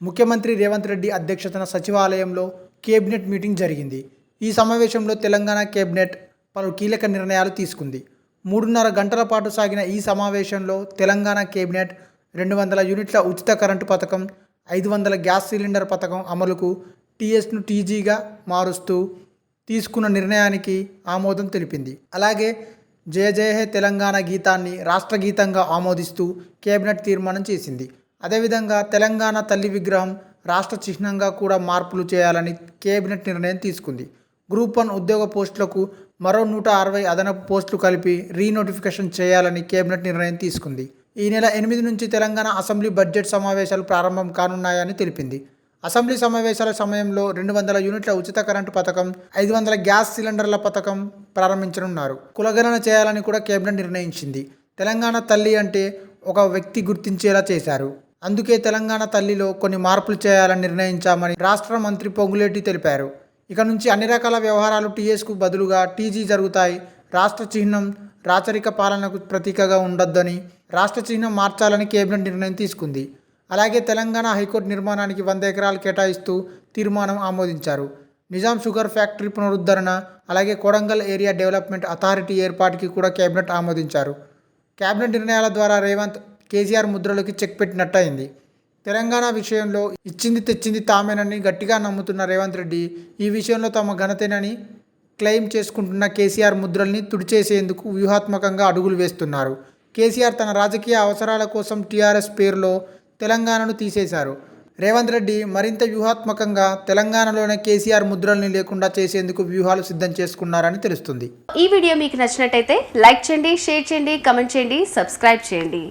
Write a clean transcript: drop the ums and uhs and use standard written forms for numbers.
ముఖ్యమంత్రి రేవంత్ రెడ్డి అధ్యక్షతన సచివాలయంలో కేబినెట్ మీటింగ్ జరిగింది. ఈ సమావేశంలో తెలంగాణ కేబినెట్ పలు కీలక నిర్ణయాలు తీసుకుంది. 3.5 గంటల పాటు సాగిన ఈ సమావేశంలో తెలంగాణ కేబినెట్ 200 యూనిట్ల ఉచిత కరెంటు పథకం, 500 గ్యాస్ సిలిండర్ పథకం అమలుకు టీఎస్ను టీజీగా మారుస్తూ తీసుకున్న నిర్ణయానికి ఆమోదం తెలిపింది. అలాగే జయ జయ హే తెలంగాణ గీతాన్ని రాష్ట్ర గీతంగా ఆమోదిస్తూ కేబినెట్ తీర్మానం చేసింది. అదేవిధంగా తెలంగాణ తల్లి విగ్రహం రాష్ట్ర చిహ్నంగా కూడా మార్పులు చేయాలని కేబినెట్ నిర్ణయం తీసుకుంది. గ్రూప్ 1 ఉద్యోగ పోస్టులకు మరో 160 అదనపు పోస్టులు కలిపి రీనోటిఫికేషన్ చేయాలని కేబినెట్ నిర్ణయం తీసుకుంది. ఈ నెల 8 నుంచి తెలంగాణ అసెంబ్లీ బడ్జెట్ సమావేశాలు ప్రారంభం కానున్నాయని తెలిపింది. అసెంబ్లీ సమావేశాల సమయంలో 200 యూనిట్ల ఉచిత కరెంటు పథకం, 500 గ్యాస్ సిలిండర్ల పథకం ప్రారంభించనున్నారు. కులగణన చేయాలని కూడా కేబినెట్ నిర్ణయించింది. తెలంగాణ తల్లి అంటే ఒక వ్యక్తి గుర్తించేలా చేశారు. అందుకే తెలంగాణ తల్లిలో కొన్ని మార్పులు చేయాలని నిర్ణయించామని రాష్ట్ర మంత్రి పొంగులేటి తెలిపారు. ఇక నుంచి అన్ని రకాల వ్యవహారాలు టీఎస్కు బదులుగా టీజీ జరుగుతాయి. రాష్ట్ర చిహ్నం రాచరిక పాలనకు ప్రతీకగా ఉండొద్దని, రాష్ట్ర చిహ్నం మార్చాలని కేబినెట్ నిర్ణయం తీసుకుంది. అలాగే తెలంగాణ హైకోర్టు నిర్మాణానికి 100 ఎకరాలు కేటాయిస్తూ తీర్మానం ఆమోదించారు. నిజాం షుగర్ ఫ్యాక్టరీ పునరుద్ధరణ, అలాగే కొడంగల్ ఏరియా డెవలప్మెంట్ అథారిటీ ఏర్పాటుకి కూడా కేబినెట్ ఆమోదించారు. కేబినెట్ నిర్ణయాల ద్వారా రేవంత్, కేసీఆర్ ముద్రలకి చెక్ పెట్టినట్టు అయింది. తెలంగాణ విషయంలో ఇచ్చింది తెచ్చింది తామేనని గట్టిగా నమ్ముతున్న రేవంత్ రెడ్డి ఈ విషయంలో తమ ఘనతేనని క్లెయిమ్ చేసుకుంటున్న కేసీఆర్ ముద్రల్ని తుడిచేసేందుకు వ్యూహాత్మకంగా అడుగులు వేస్తున్నారు. కేసీఆర్ తన రాజకీయ అవసరాల కోసం టీఆర్ఎస్ పేరులో తెలంగాణను తీసేశారు. రేవంత్ రెడ్డి మరింత వ్యూహాత్మకంగా తెలంగాణలోనే కేసీఆర్ ముద్రల్ని లేకుండా చేసేందుకు వ్యూహాలు సిద్ధం చేసుకున్నారని తెలుస్తుంది. ఈ వీడియో మీకు నచ్చినట్టయితే లైక్ చేయండి, షేర్ చేయండి, కమెంట్ చేయండి, సబ్స్క్రైబ్ చేయండి.